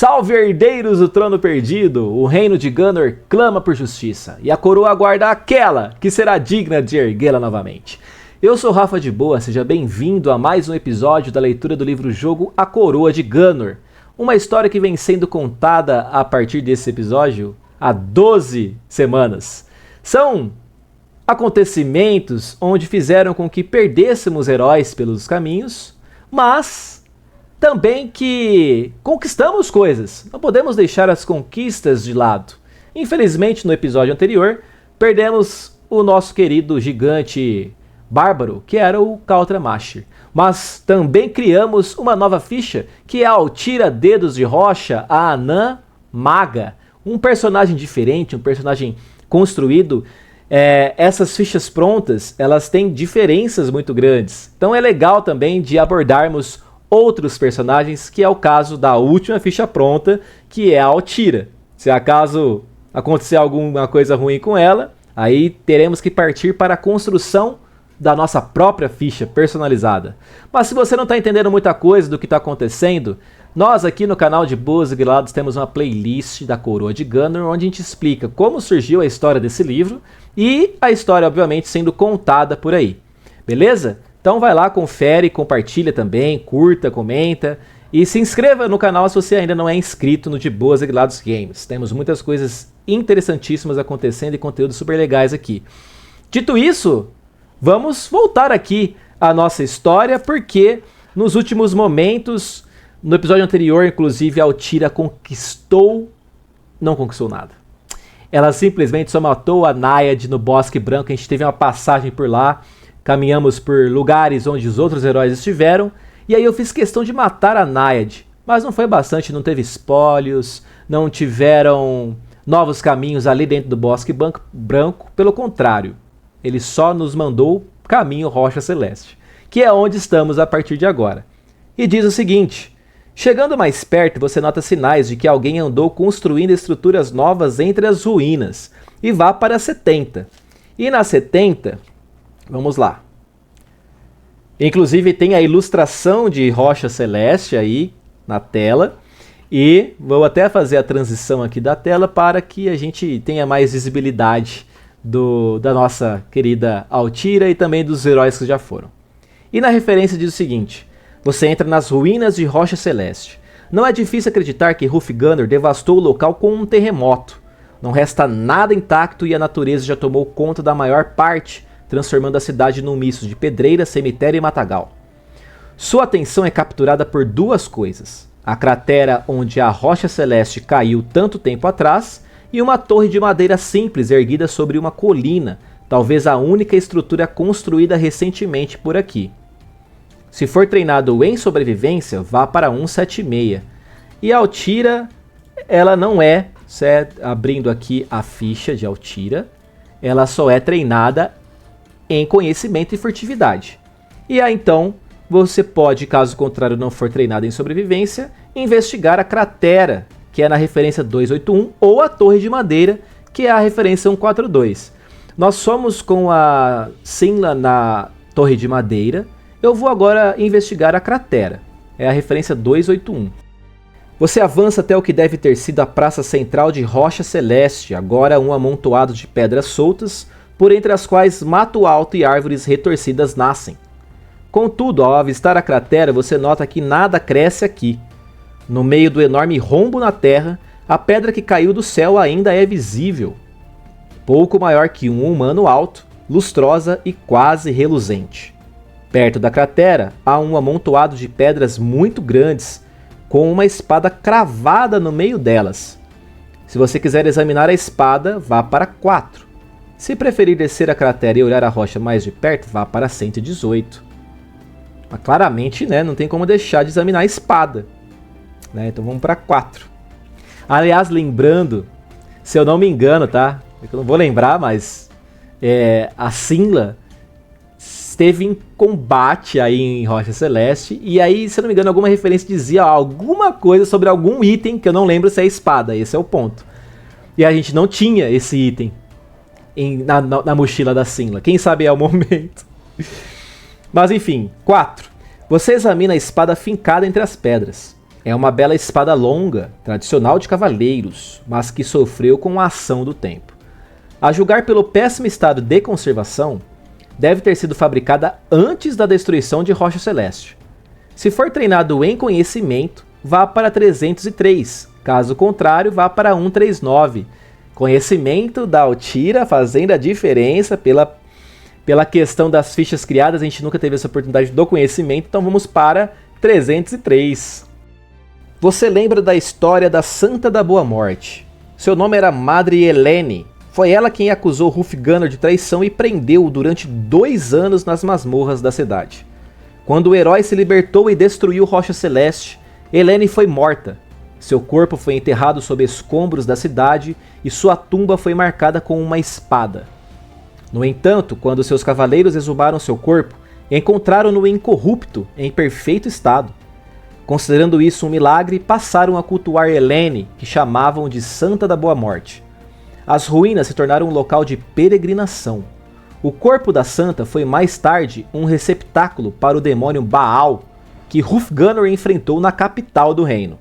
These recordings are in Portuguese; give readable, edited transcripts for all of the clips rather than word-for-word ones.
Salve, herdeiros do trono perdido! O reino de Gunnar clama por justiça, e a coroa aguarda aquela que será digna de erguê-la novamente. Eu sou Rafa de Boa, seja bem-vindo a mais um episódio da leitura do livro-jogo A Coroa de Gunnar. Uma história que vem sendo contada a partir desse episódio há 12 semanas. São acontecimentos onde fizeram com que perdêssemos heróis pelos caminhos, mas também que conquistamos coisas. Não podemos deixar as conquistas de lado. Infelizmente, no episódio anterior, perdemos o nosso querido gigante bárbaro, que era o Kaltramashir. Mas também criamos uma nova ficha, que é a Altira Dedos de Rocha, a Anã Maga. Um personagem diferente, um personagem construído. Essas fichas prontas, elas têm diferenças muito grandes. Então é legal também de abordarmos outros personagens, que é o caso da última ficha pronta, que é a Altira. Se acaso acontecer alguma coisa ruim com ela, aí teremos que partir para a construção da nossa própria ficha personalizada. Mas se você não está entendendo muita coisa do que está acontecendo, nós aqui no canal de Boas e Grilados temos uma playlist da Coroa de Gunnar, onde a gente explica como surgiu a história desse livro e a história, obviamente, sendo contada por aí. Beleza? Então vai lá, confere, compartilha também, curta, comenta e se inscreva no canal se você ainda não é inscrito no De Boas e Grilados Games. Temos muitas coisas interessantíssimas acontecendo e conteúdos super legais aqui. Dito isso, vamos voltar aqui à nossa história, porque nos últimos momentos, no episódio anterior, inclusive, a Altira não conquistou nada. Ela simplesmente só matou a Naiad no Bosque Branco, a gente teve uma passagem por lá. Caminhamos por lugares onde os outros heróis estiveram, e aí eu fiz questão de matar a Naiad, mas não foi bastante, não teve espólios, não tiveram novos caminhos ali dentro do Bosque Branco, pelo contrário, ele só nos mandou caminho Rocha Celeste, que é onde estamos a partir de agora. E diz o seguinte: chegando mais perto, você nota sinais de que alguém andou construindo estruturas novas entre as ruínas, e vá para 70. E na 70... vamos lá. Inclusive tem a ilustração de Rocha Celeste aí na tela. E vou até fazer a transição aqui da tela para que a gente tenha mais visibilidade da nossa querida Altira e também dos heróis que já foram. E na referência diz o seguinte: você entra nas ruínas de Rocha Celeste. Não é difícil acreditar que Hrufgangr devastou o local com um terremoto. Não resta nada intacto e a natureza já tomou conta da maior parte, transformando a cidade num misto de pedreira, cemitério e matagal. Sua atenção é capturada por duas coisas: a cratera onde a Rocha Celeste caiu tanto tempo atrás e uma torre de madeira simples erguida sobre uma colina, talvez a única estrutura construída recentemente por aqui. Se for treinado em sobrevivência, vá para 176. E a Altira, ela não é, abrindo aqui a ficha de Altira, ela só é treinada em conhecimento e furtividade. E aí então, você pode, caso contrário não for treinado em sobrevivência, investigar a cratera, que é na referência 281, ou a torre de madeira, que é a referência 142. Nós somos com a Sinla na torre de madeira. Eu vou agora investigar a cratera, é a referência 281. Você avança até o que deve ter sido a praça central de Rocha Celeste, agora um amontoado de pedras soltas, por entre as quais mato alto e árvores retorcidas nascem. Contudo, ao avistar a cratera, você nota que nada cresce aqui. No meio do enorme rombo na terra, a pedra que caiu do céu ainda é visível. Pouco maior que um humano alto, lustrosa e quase reluzente. Perto da cratera, há um amontoado de pedras muito grandes, com uma espada cravada no meio delas. Se você quiser examinar a espada, vá para 4. Se preferir descer a cratera e olhar a rocha mais de perto, vá para 118. Mas claramente, né, não tem como deixar de examinar a espada. Né, então vamos para 4. Aliás, lembrando, se eu não me engano, tá? Eu não vou lembrar, mas a Sinla esteve em combate aí em Rocha Celeste. E aí, se eu não me engano, alguma referência dizia alguma coisa sobre algum item, que eu não lembro se é a espada. Esse é o ponto. E a gente não tinha esse item na mochila da Sinla. Quem sabe é o momento. Mas enfim, 4. Você examina a espada fincada entre as pedras. É uma bela espada longa, tradicional de cavaleiros, mas que sofreu com a ação do tempo. A julgar pelo péssimo estado de conservação, deve ter sido fabricada antes da destruição de Rocha Celeste. Se for treinado em conhecimento, vá para 303, caso contrário, vá para 139. Conhecimento da Altira fazendo a diferença pela questão das fichas criadas, a gente nunca teve essa oportunidade do conhecimento, então vamos para 303. Você lembra da história da Santa da Boa Morte? Seu nome era Madre Helene. Foi ela quem acusou Hufganor de traição e prendeu-o durante 2 anos nas masmorras da cidade. Quando o herói se libertou e destruiu Rocha Celeste, Helene foi morta. Seu corpo foi enterrado sob escombros da cidade e sua tumba foi marcada com uma espada. No entanto, quando seus cavaleiros exumaram seu corpo, encontraram-no incorrupto, em perfeito estado. Considerando isso um milagre, passaram a cultuar Helene, que chamavam de Santa da Boa Morte. As ruínas se tornaram um local de peregrinação. O corpo da santa foi mais tarde um receptáculo para o demônio Baal, que Hufganor enfrentou na capital do reino.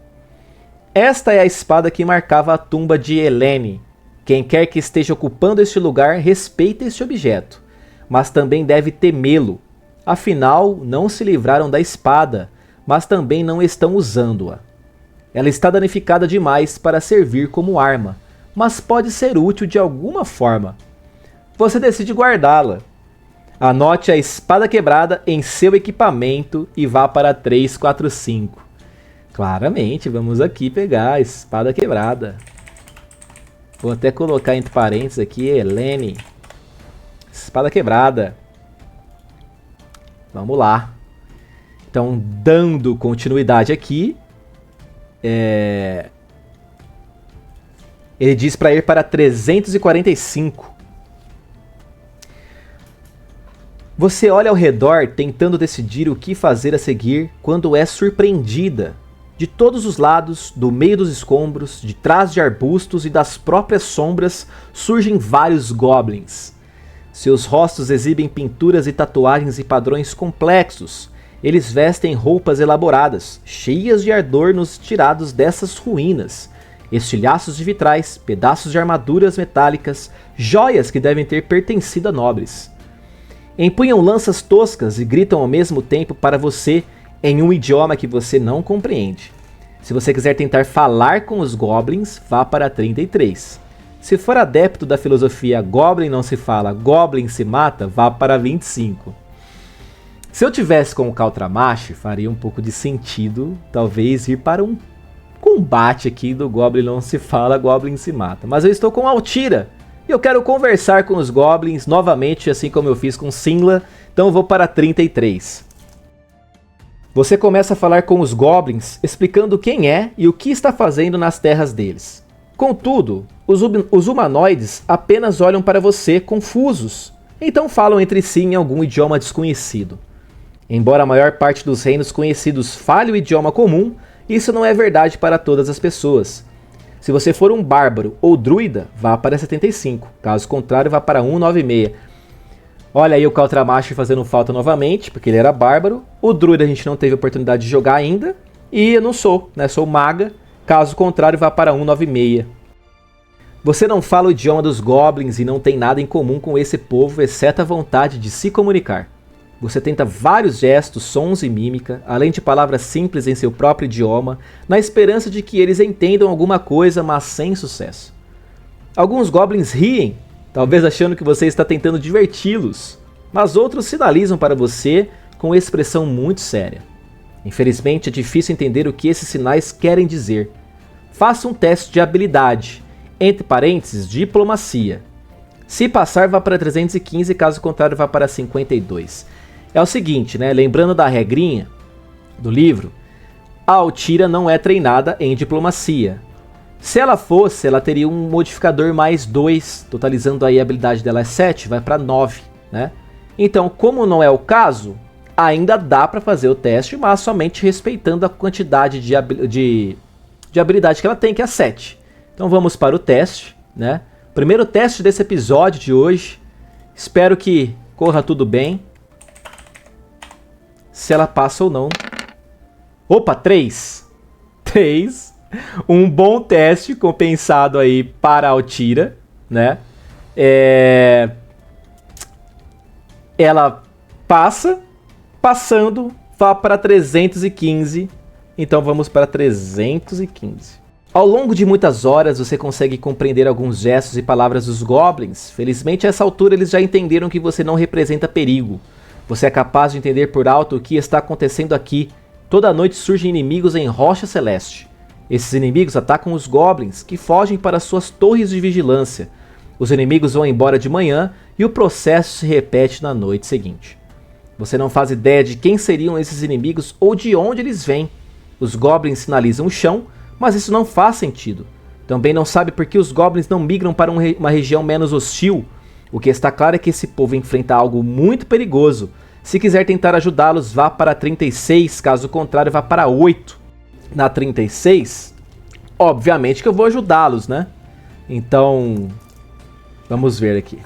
Esta é a espada que marcava a tumba de Helene. Quem quer que esteja ocupando este lugar respeita este objeto, mas também deve temê-lo. Afinal, não se livraram da espada, mas também não estão usando-a. Ela está danificada demais para servir como arma, mas pode ser útil de alguma forma. Você decide guardá-la. Anote a espada quebrada em seu equipamento e vá para 345. Claramente, vamos aqui pegar a espada quebrada. Vou até colocar entre parênteses aqui, Helene. Espada quebrada. Vamos lá. Então, dando continuidade aqui, ele diz para ir para 345. Você olha ao redor tentando decidir o que fazer a seguir quando é surpreendida. De todos os lados, do meio dos escombros, de trás de arbustos e das próprias sombras, surgem vários goblins. Seus rostos exibem pinturas e tatuagens e padrões complexos. Eles vestem roupas elaboradas, cheias de adornos tirados dessas ruínas. Estilhaços de vitrais, pedaços de armaduras metálicas, joias que devem ter pertencido a nobres. Empunham lanças toscas e gritam ao mesmo tempo para você em um idioma que você não compreende. Se você quiser tentar falar com os goblins, vá para 33. Se for adepto da filosofia Goblin não se fala, Goblin se mata, vá para 25. Se eu tivesse com o Caltramache, faria um pouco de sentido, talvez, ir para um combate aqui do Goblin não se fala, Goblin se mata. Mas eu estou com Altira e eu quero conversar com os Goblins novamente, assim como eu fiz com Sinla, então eu vou para 33. Você começa a falar com os Goblins, explicando quem é e o que está fazendo nas terras deles. Contudo, os humanoides apenas olham para você confusos, então falam entre si em algum idioma desconhecido. Embora a maior parte dos reinos conhecidos fale o idioma comum, isso não é verdade para todas as pessoas. Se você for um bárbaro ou druida, vá para 75, caso contrário vá para 196. Olha aí o Caltramache fazendo falta novamente, porque ele era bárbaro. O druida a gente não teve oportunidade de jogar ainda. E eu não sou, né? Sou maga. Caso contrário, vá para 196. Você não fala o idioma dos goblins e não tem nada em comum com esse povo, exceto a vontade de se comunicar. Você tenta vários gestos, sons e mímica, além de palavras simples em seu próprio idioma, na esperança de que eles entendam alguma coisa, mas sem sucesso. Alguns goblins riem, talvez achando que você está tentando diverti-los, mas outros sinalizam para você com expressão muito séria. Infelizmente é difícil entender o que esses sinais querem dizer. Faça um teste de habilidade, entre parênteses, diplomacia. Se passar, vá para 315, caso contrário, vá para 52. É o seguinte, né? Lembrando da regrinha do livro, a Altira não é treinada em diplomacia. Se ela fosse, ela teria um modificador mais 2, totalizando aí a habilidade dela é 7, vai para 9, né? Então, como não é o caso, ainda dá para fazer o teste, mas somente respeitando a quantidade de habilidade que ela tem, que é 7. Então vamos para o teste, né? Primeiro teste desse episódio de hoje. Espero que corra tudo bem. Se ela passa ou não. Opa, 3. fez um bom teste compensado aí para a Altira, né? Ela passando, vá para 315. Então vamos para 315. Ao longo de muitas horas você consegue compreender alguns gestos e palavras dos goblins. Felizmente a essa altura eles já entenderam que você não representa perigo. Você é capaz de entender por alto o que está acontecendo aqui. Toda noite surgem inimigos em Rocha Celeste. Esses inimigos atacam os goblins, que fogem para suas torres de vigilância. Os inimigos vão embora de manhã e o processo se repete na noite seguinte. Você não faz ideia de quem seriam esses inimigos ou de onde eles vêm. Os goblins sinalizam o chão, mas isso não faz sentido. Também não sabe por que os goblins não migram para uma região menos hostil. O que está claro é que esse povo enfrenta algo muito perigoso. Se quiser tentar ajudá-los, vá para 36, caso contrário, vá para 8. Na 36, obviamente que eu vou ajudá-los, né? Então, vamos ver aqui.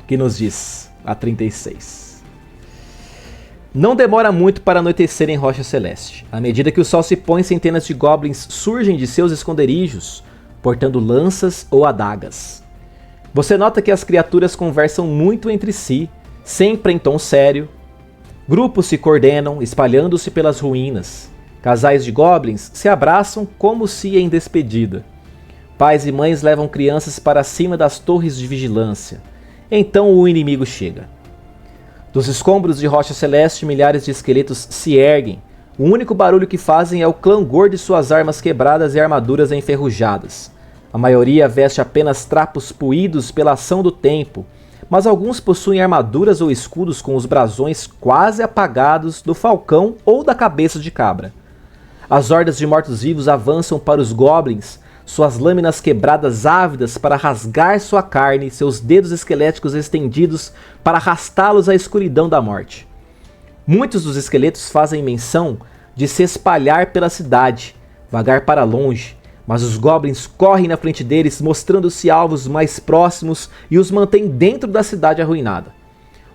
O que nos diz a 36? Não demora muito para anoitecer em Rocha Celeste. À medida que o sol se põe, centenas de goblins surgem de seus esconderijos, portando lanças ou adagas. Você nota que as criaturas conversam muito entre si, sempre em tom sério. Grupos se coordenam, espalhando-se pelas ruínas. Casais de goblins se abraçam como se em despedida. Pais e mães levam crianças para cima das torres de vigilância. Então o inimigo chega. Dos escombros de Rocha Celeste, milhares de esqueletos se erguem. O único barulho que fazem é o clangor de suas armas quebradas e armaduras enferrujadas. A maioria veste apenas trapos puídos pela ação do tempo, mas alguns possuem armaduras ou escudos com os brasões quase apagados do falcão ou da cabeça de cabra. As hordas de mortos-vivos avançam para os goblins, suas lâminas quebradas ávidas para rasgar sua carne, seus dedos esqueléticos estendidos para arrastá-los à escuridão da morte. Muitos dos esqueletos fazem menção de se espalhar pela cidade, vagar para longe, mas os goblins correm na frente deles, mostrando-se alvos mais próximos e os mantêm dentro da cidade arruinada.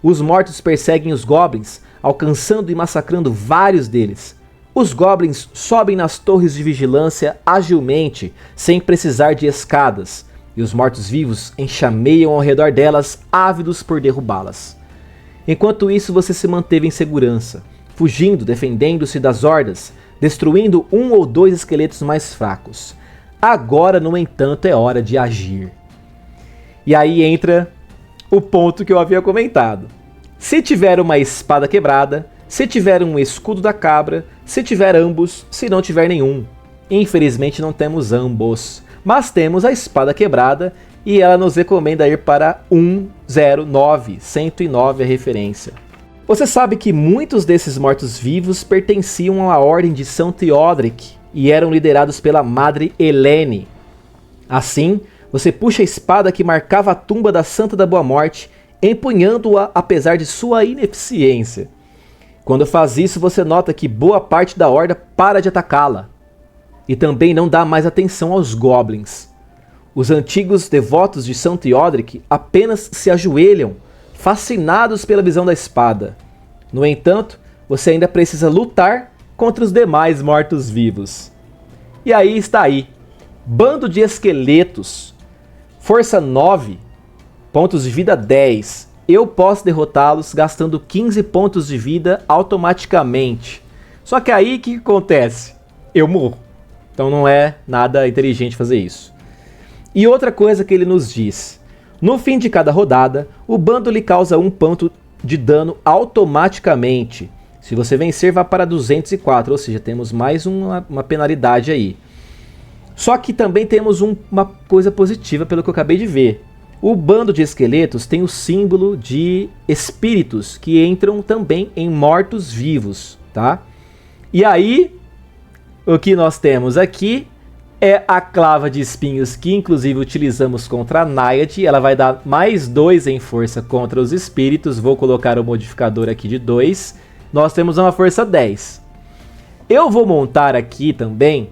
Os mortos perseguem os goblins, alcançando e massacrando vários deles. Os goblins sobem nas torres de vigilância agilmente, sem precisar de escadas, e os mortos-vivos enxameiam ao redor delas, ávidos por derrubá-las. Enquanto isso, você se manteve em segurança, fugindo, defendendo-se das hordas, destruindo um ou dois esqueletos mais fracos. Agora, no entanto, é hora de agir. E aí entra o ponto que eu havia comentado. Se tiver uma espada quebrada, se tiver um escudo da cabra, se tiver ambos, se não tiver nenhum. Infelizmente não temos ambos, mas temos a espada quebrada e ela nos recomenda ir para 109, 109 a referência. Você sabe que muitos desses mortos-vivos pertenciam à Ordem de São Theodric e eram liderados pela Madre Helene. Assim, você puxa a espada que marcava a tumba da Santa da Boa Morte, empunhando-a apesar de sua ineficiência. Quando faz isso, você nota que boa parte da horda para de atacá-la. E também não dá mais atenção aos goblins. Os antigos devotos de São Theodric apenas se ajoelham, fascinados pela visão da espada. No entanto, você ainda precisa lutar contra os demais mortos-vivos. E aí está aí. Bando de esqueletos. Força 9. Pontos de vida 10. Eu posso derrotá-los gastando 15 pontos de vida automaticamente. Só que aí o que acontece? Eu morro. Então não é nada inteligente fazer isso. E outra coisa que ele nos diz. No fim de cada rodada, o bando lhe causa 1 ponto de dano automaticamente. Se você vencer, vá para 204, ou seja, temos mais uma penalidade aí. Só que também temos uma coisa positiva pelo que eu acabei de ver. O bando de esqueletos tem o símbolo de espíritos que entram também em mortos-vivos, tá? E aí, o que nós temos aqui é a clava de espinhos que inclusive utilizamos contra a Naiad. Ela vai dar mais 2 em força contra os espíritos. Vou colocar o modificador aqui de 2. Nós temos uma força 10. Eu vou montar aqui também,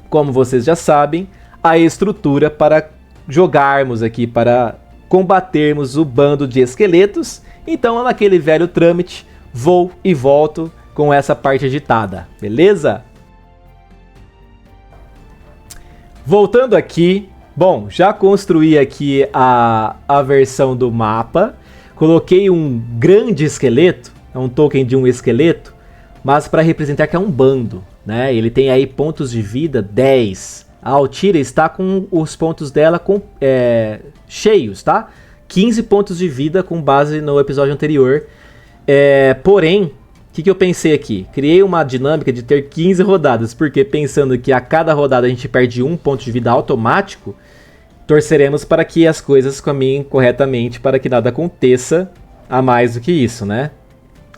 como vocês já sabem, a estrutura para jogarmos aqui, para combatermos o bando de esqueletos. Então, naquele velho trâmite, vou e volto com essa parte agitada, beleza? Voltando aqui, bom, já construí aqui a versão do mapa. Coloquei um grande esqueleto, é um token de um esqueleto, mas para representar que é um bando, né? Ele tem aí pontos de vida 10. A Altira está com os pontos dela cheios, tá? 15 pontos de vida com base no episódio anterior. Porém, o que eu pensei aqui? Criei uma dinâmica de ter 15 rodadas, porque pensando que a cada rodada a gente perde um ponto de vida automático, torceremos para que as coisas caminhem corretamente, para que nada aconteça a mais do que isso, né?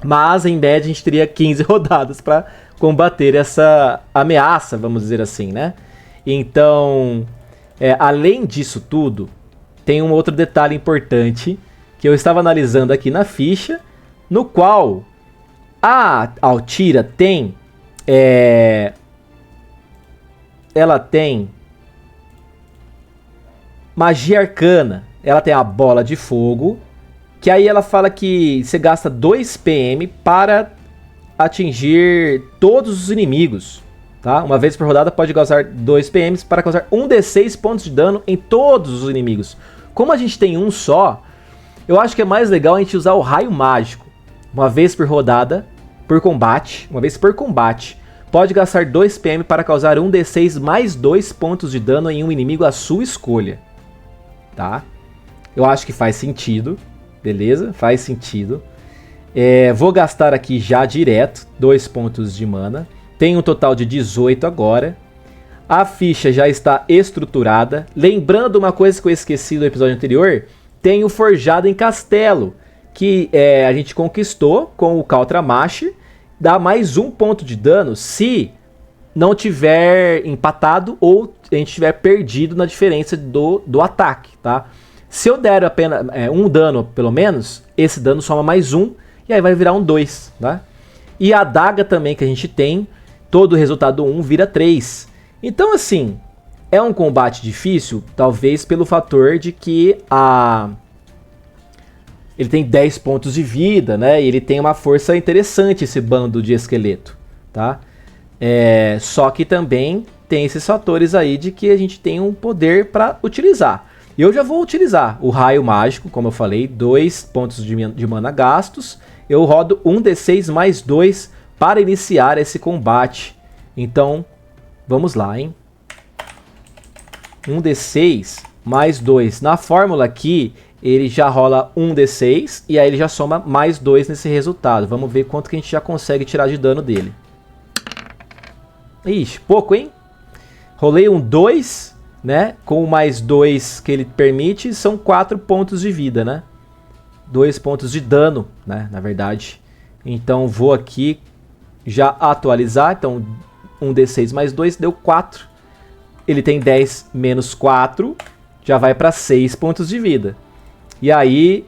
Mas, em média, a gente teria 15 rodadas para combater essa ameaça, vamos dizer assim, né? Então, além disso tudo, tem um outro detalhe importante que eu estava analisando aqui na ficha, no qual a Altira tem... ela tem magia arcana, ela tem a bola de fogo, que aí ela fala que você gasta 2 PM para atingir todos os inimigos, tá? Uma vez por rodada pode causar 2 PM para causar 1d6 pontos de dano em todos os inimigos. Como a gente tem um só, eu acho que é mais legal a gente usar o raio mágico. Uma vez por rodada, uma vez por combate, pode gastar 2 PM para causar 1d6 mais 2 pontos de dano em um inimigo à sua escolha, tá? Eu acho que faz sentido. Beleza? Faz sentido. Vou gastar aqui já direto 2 pontos de mana. Tem um total de 18 agora. A ficha já está estruturada. Lembrando uma coisa que eu esqueci do episódio anterior. Tem o Forjado em Castelo, que a gente conquistou com o Caltramash. Dá mais 1 ponto de dano se não tiver empatado ou a gente tiver perdido na diferença do ataque, tá? Se eu der apenas um dano, pelo menos, esse dano soma mais 1, e aí vai virar um 2, tá? E a adaga também que a gente tem, todo resultado 1 vira 3. Então, assim, é um combate difícil, talvez pelo fator de que ele tem 10 pontos de vida, né? E ele tem uma força interessante, esse bando de esqueleto, tá? Só que também tem esses fatores aí de que a gente tem um poder para utilizar. Eu já vou utilizar o raio mágico, como eu falei, 2 pontos de mana gastos. Eu rodo 1d6 mais 2 para iniciar esse combate. Então, vamos lá, hein? 1d6 mais 2. Na fórmula aqui, ele já rola 1d6 e aí ele já soma mais 2 nesse resultado. Vamos ver quanto que a gente já consegue tirar de dano dele. Ixi, pouco, hein? Rolei um 2... né? Com mais 2 que ele permite, são 4 pontos de vida, né? 2 pontos de dano, né? Na verdade. Então vou aqui já atualizar. Então 1d6 mais 2 deu 4. Ele tem 10 menos 4. Já vai para 6 pontos de vida. E aí,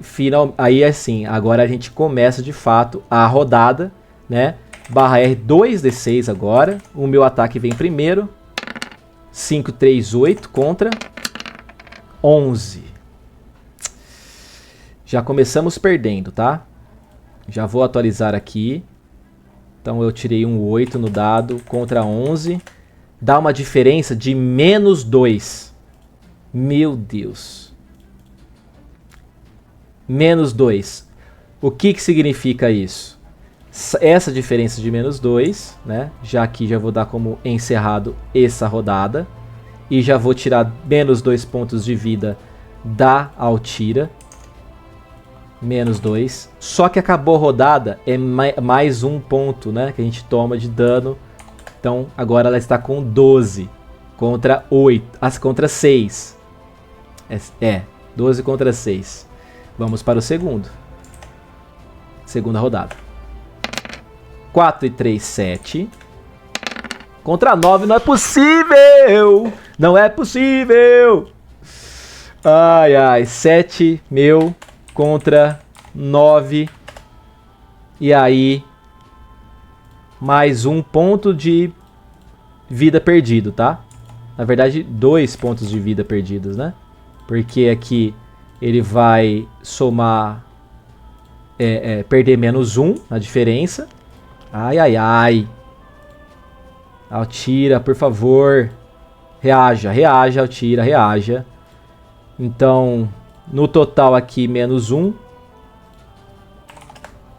aí assim, agora a gente começa de fato a rodada, né? Barra R 2d6 agora. O meu ataque vem primeiro. 5, 3, 8 contra 11. Já começamos perdendo, tá? Já vou atualizar aqui. Então eu tirei um 8 no dado contra 11. Dá uma diferença de menos 2. Meu Deus. Menos 2. O que significa isso? Essa diferença de menos 2, né? Já aqui já vou dar como encerrado essa rodada. E já vou tirar menos 2 pontos de vida da Altira. Menos 2. Só que acabou a rodada, é mais 1 ponto, né? Que a gente toma de dano. Então agora ela está com 12 contra 8. Contra 6. 12 contra 6. Vamos para o segundo. Segunda rodada. 4 e 3, 7. Contra 9, não é possível! Não é possível! Ai, ai, 7, meu, contra 9. E aí, mais 1 ponto de vida perdido, tá? Na verdade, 2 pontos de vida perdidos, né? Porque aqui ele vai somar... perder menos 1 na diferença. Ai, ai, ai. Altira, por favor. Reaja, reaja, Altira, reaja. Então, no total aqui, -1.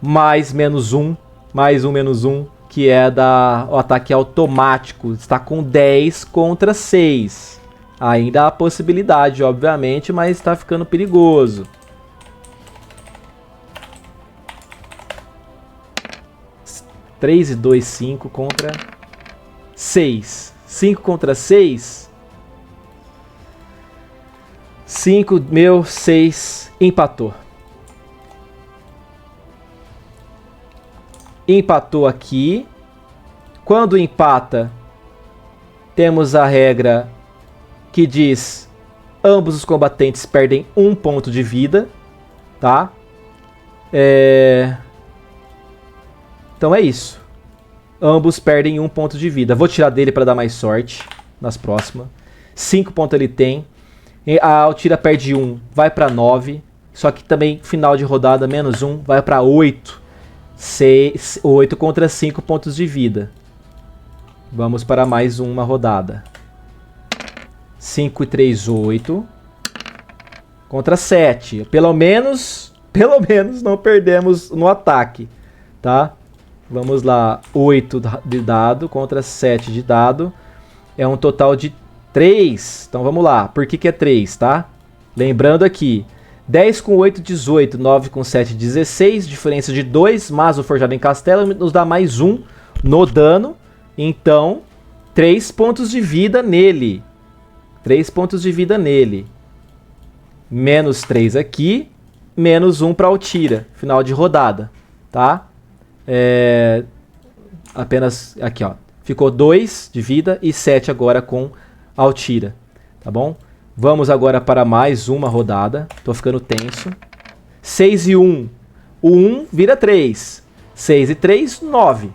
Mais -1. Mais -1. Que é o ataque automático. Está com 10 contra 6. Ainda há possibilidade, obviamente, mas está ficando perigoso. Três e 2, 5 contra 6. 5 contra 6. 5, 6. Empatou. Empatou aqui. Quando empata, temos a regra que diz: ambos os combatentes perdem 1 ponto de vida, tá? Então é isso. Ambos perdem 1 ponto de vida. Vou tirar dele para dar mais sorte nas próximas. 5 pontos ele tem. A Altira perde 1, vai para 9. Só que também, final de rodada, -1, vai para 8. 8 contra 5 pontos de vida. Vamos para mais uma rodada. 5 e 3, 8. Contra 7. Pelo menos não perdemos no ataque, tá? Vamos lá. 8 de dado contra 7 de dado. É um total de 3. Então vamos lá. Por que é 3, tá? Lembrando aqui. 10 com 8, 18. 9 com 7, 16. Diferença de 2. Mas o Forjado em Castelo nos dá mais 1 no dano. Então, 3 pontos de vida nele. 3 pontos de vida nele. Menos 3 aqui. Menos 1 para Altira. Final de rodada. Tá? Apenas aqui, ó. Ficou 2 de vida e 7 agora com Altira. Tá bom? Vamos agora para mais uma rodada. Tô ficando tenso. 6 e 1. O 1 vira 3. 6 e 3, 9.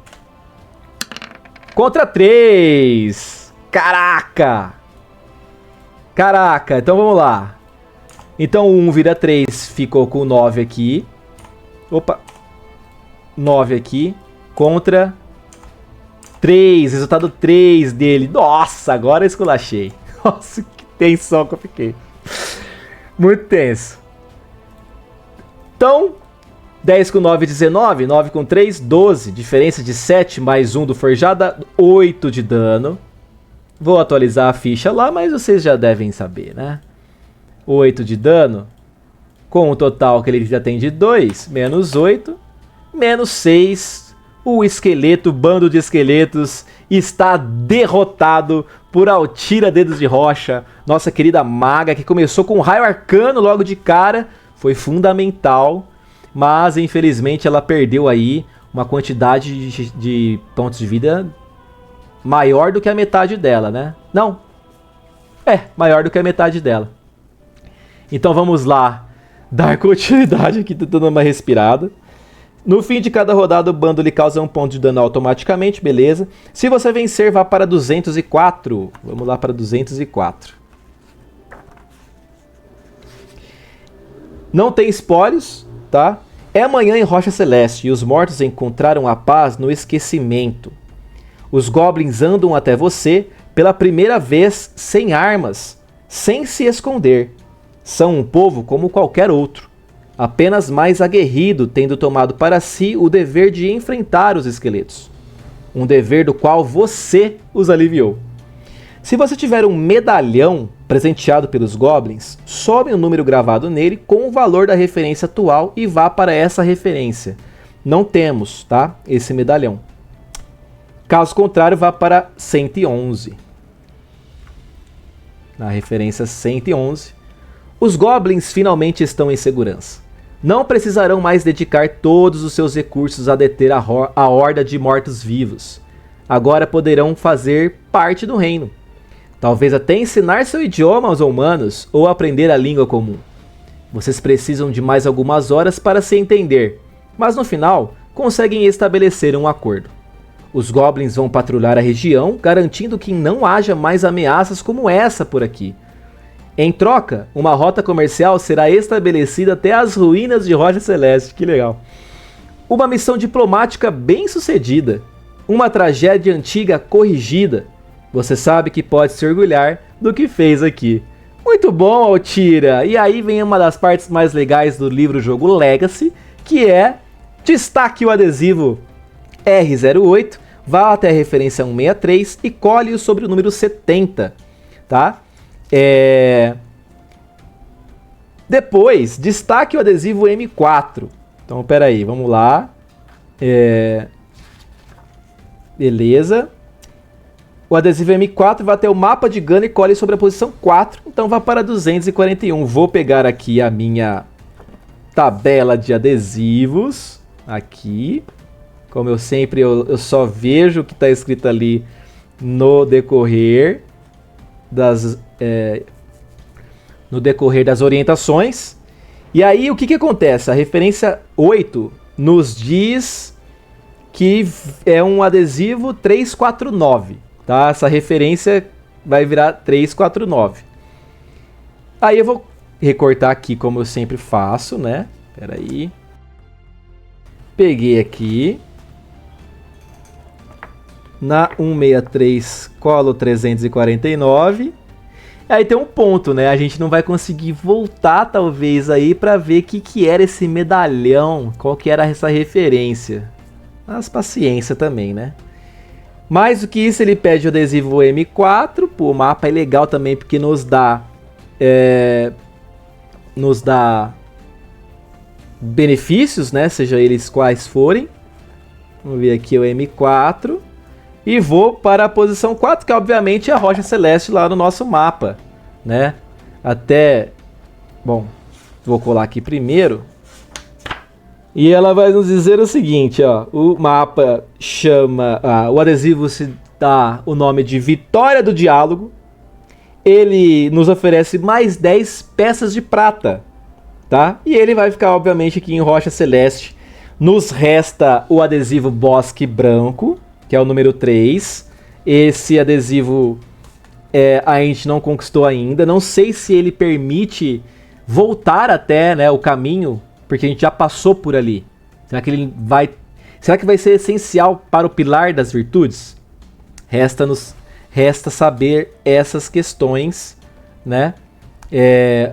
Contra 3. Caraca! Caraca, então vamos lá. Então o 1 vira 3, ficou com 9 aqui. Opa. 9 aqui. Contra 3. Resultado 3 dele. Nossa, agora eu esculachei. Nossa, que tensão que eu fiquei. Muito tenso. Então, 10 com 9, 19. 9 com 3, 12. Diferença de 7 mais 1 do Forjada, 8 de dano. Vou atualizar a ficha lá, mas vocês já devem saber, né? 8 de dano. Com o total que ele já tem de 2, menos 8. Menos 6. O esqueleto, bando de esqueletos, está derrotado por Altira Dedos de Rocha. Nossa querida maga, que começou com um raio arcano logo de cara. Foi fundamental. Mas, infelizmente, ela perdeu aí uma quantidade de pontos de vida maior do que a metade dela, né? Não. Maior do que a metade dela. Então vamos lá dar continuidade aqui, tô dando uma respirada. No fim de cada rodada, o bando lhe causa 1 ponto de dano automaticamente, beleza. Se você vencer, vá para 204. Vamos lá para 204. Não tem espólios, tá? É amanhã em Rocha Celeste e os mortos encontraram a paz no esquecimento. Os goblins andam até você pela primeira vez sem armas, sem se esconder. São um povo como qualquer outro, apenas mais aguerrido, tendo tomado para si o dever de enfrentar os esqueletos. Um dever do qual você os aliviou. Se você tiver um medalhão presenteado pelos goblins, some o número gravado nele com o valor da referência atual e vá para essa referência. Não temos, tá? Esse medalhão. Caso contrário, vá para 111. Na referência 111. Os goblins finalmente estão em segurança. Não precisarão mais dedicar todos os seus recursos a deter a horda de mortos-vivos. Agora poderão fazer parte do reino. Talvez até ensinar seu idioma aos humanos ou aprender a língua comum. Vocês precisam de mais algumas horas para se entender, mas no final conseguem estabelecer um acordo. Os goblins vão patrulhar a região, garantindo que não haja mais ameaças como essa por aqui. Em troca, uma rota comercial será estabelecida até as ruínas de Rocha Celeste. Que legal. Uma missão diplomática bem sucedida. Uma tragédia antiga corrigida. Você sabe que pode se orgulhar do que fez aqui. Muito bom, Altira! E aí vem uma das partes mais legais do livro-jogo Legacy, que é destaque o adesivo R08, vá até a referência 163 e colhe-o sobre o número 70, tá? Depois, destaque o adesivo M4. Então, peraí, vamos lá. Beleza. O adesivo M4 vai até o mapa de Gunner e colhe sobre a posição 4. Então, vai para 241. Vou pegar aqui a minha tabela de adesivos. Aqui. Como eu sempre, eu só vejo o que está escrito ali no decorrer das orientações. E aí, o que acontece? A referência 8 nos diz que é um adesivo 349, tá? Essa referência vai virar 349. Aí eu vou recortar aqui como eu sempre faço, né? Espera aí. Peguei aqui. Na 163, colo 349. Aí tem um ponto, né? A gente não vai conseguir voltar, talvez, aí pra ver o que era esse medalhão, qual que era essa referência. Mas paciência também, né? Mais do que isso, ele pede o adesivo M4. Pô, o mapa é legal também, porque nos dá benefícios, né? Seja eles quais forem. Vamos ver aqui o M4. E vou para a posição 4, que obviamente é a rocha celeste lá no nosso mapa, né? Bom, vou colar aqui primeiro. E ela vai nos dizer o seguinte, ó. O mapa chama... o adesivo se dá o nome de Vitória do Diálogo. Ele nos oferece mais 10 peças de prata, tá? E ele vai ficar, obviamente, aqui em rocha celeste. Nos resta o adesivo Bosque Branco, que é o número 3. Esse adesivo a gente não conquistou ainda. Não sei se ele permite voltar até, né, o caminho, porque a gente já passou por ali. Será que vai ser essencial para o Pilar das Virtudes? Resta saber essas questões, né?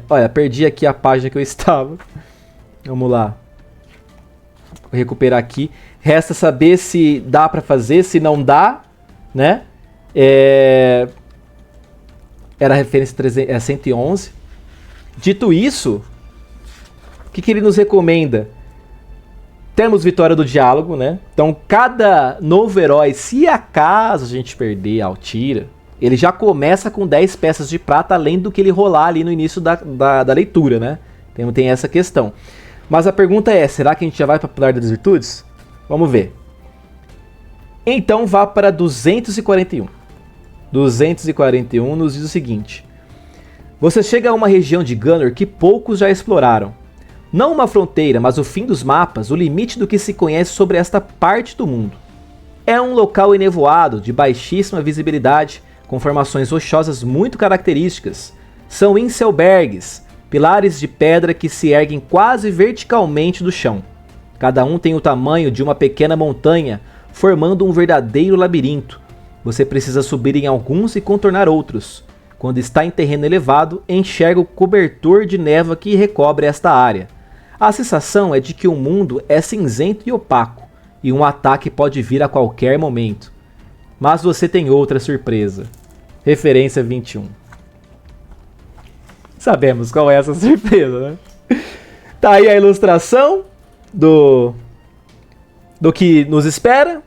Olha, perdi aqui a página que eu estava. Vamos lá. Vou recuperar aqui. Resta saber se dá para fazer, se não dá, né? Era a referência 111. Dito isso, o que ele nos recomenda? Temos Vitória do Diálogo, né? Então, cada novo herói, se acaso a gente perder a Altira, ele já começa com 10 peças de prata, além do que ele rolar ali no início da leitura, né? Tem essa questão. Mas a pergunta é, será que a gente já vai para o Pilar das Virtudes? Vamos ver. Então vá para 241. 241 nos diz o seguinte. Você chega a uma região de Gunner que poucos já exploraram. Não uma fronteira, mas o fim dos mapas, o limite do que se conhece sobre esta parte do mundo. É um local enevoado, de baixíssima visibilidade, com formações rochosas muito características. São inselbergs, pilares de pedra que se erguem quase verticalmente do chão. Cada um tem o tamanho de uma pequena montanha, formando um verdadeiro labirinto. Você precisa subir em alguns e contornar outros. Quando está em terreno elevado, enxerga o cobertor de névoa que recobre esta área. A sensação é de que o mundo é cinzento e opaco, e um ataque pode vir a qualquer momento. Mas você tem outra surpresa. Referência 21. Sabemos qual é essa surpresa, né? Tá aí a ilustração do que nos espera.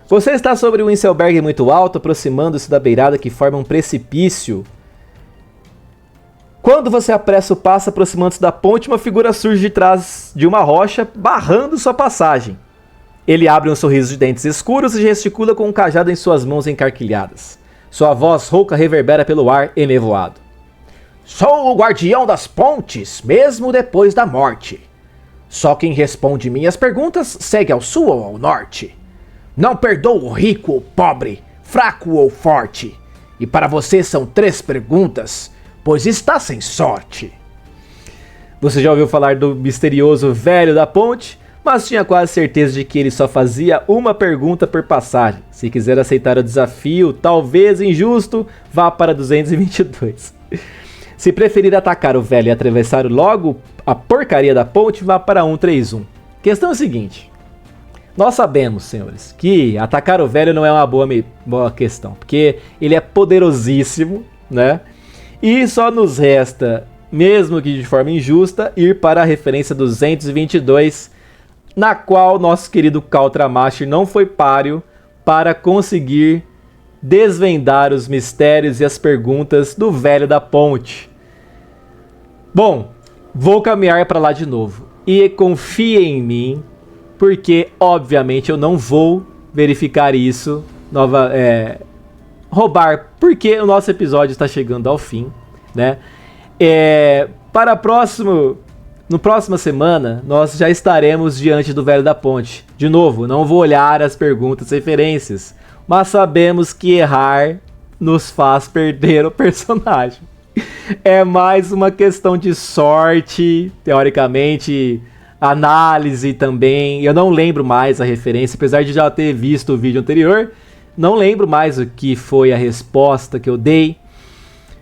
Você está sobre um Inselberg muito alto, aproximando-se da beirada que forma um precipício. Quando você apressa o passo, aproximando-se da ponte, uma figura surge de trás de uma rocha, barrando sua passagem. Ele abre um sorriso de dentes escuros e gesticula com um cajado em suas mãos encarquilhadas. Sua voz rouca reverbera pelo ar enevoado. Sou o guardião das pontes, mesmo depois da morte. Só quem responde minhas perguntas segue ao sul ou ao norte. Não perdoo o rico ou pobre, fraco ou forte. E para você são 3 perguntas, pois está sem sorte. Você já ouviu falar do misterioso velho da ponte? mas tinha quase certeza de que ele só fazia uma pergunta por passagem. Se quiser aceitar o desafio, talvez injusto, vá para 222. Se preferir atacar o velho e atravessar logo a porcaria da ponte, vá para 131. Questão é a seguinte. Nós sabemos, senhores, que atacar o velho não é uma boa questão, porque ele é poderosíssimo, né? E só nos resta, mesmo que de forma injusta, ir para a referência 222, na qual nosso querido Caltramaster não foi páreo para conseguir desvendar os mistérios e as perguntas do velho da ponte. Bom, vou caminhar para lá de novo. E confie em mim, porque obviamente eu não vou verificar isso, roubar, porque o nosso episódio está chegando ao fim, né? No próxima semana, nós já estaremos diante do velho da ponte. De novo, não vou olhar as perguntas e referências, mas sabemos que errar nos faz perder o personagem. É mais uma questão de sorte, teoricamente, análise também. Eu não lembro mais a referência, apesar de já ter visto o vídeo anterior. Não lembro mais o que foi a resposta que eu dei.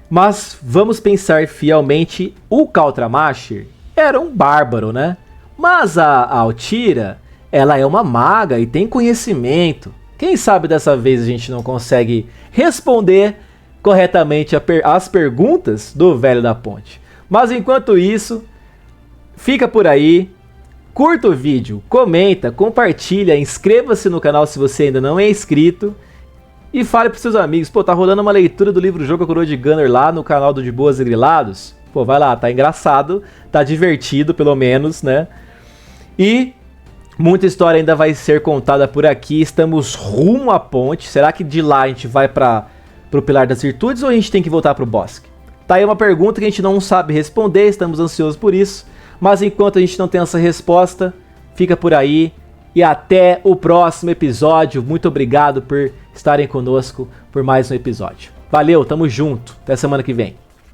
Mas vamos pensar fielmente, o Caltramaster era um bárbaro, né? Mas a Altyra, ela é uma maga e tem conhecimento. Quem sabe dessa vez a gente não consegue responder corretamente as perguntas do velho da ponte. Mas enquanto isso, fica por aí. Curta o vídeo, comenta, compartilha, inscreva-se no canal se você ainda não é inscrito. E fale pros seus amigos, pô, tá rolando uma leitura do livro Jogo a Coroa de Gunner lá no canal do De Boas e Grilados. Pô, vai lá, tá engraçado, tá divertido pelo menos, né? E muita história ainda vai ser contada por aqui, estamos rumo à ponte. Será que de lá a gente vai pro Pilar das Virtudes ou a gente tem que voltar pro bosque? Tá aí uma pergunta que a gente não sabe responder, estamos ansiosos por isso. Mas enquanto a gente não tem essa resposta, fica por aí. E até o próximo episódio. Muito obrigado por estarem conosco por mais um episódio. Valeu, tamo junto. Até semana que vem.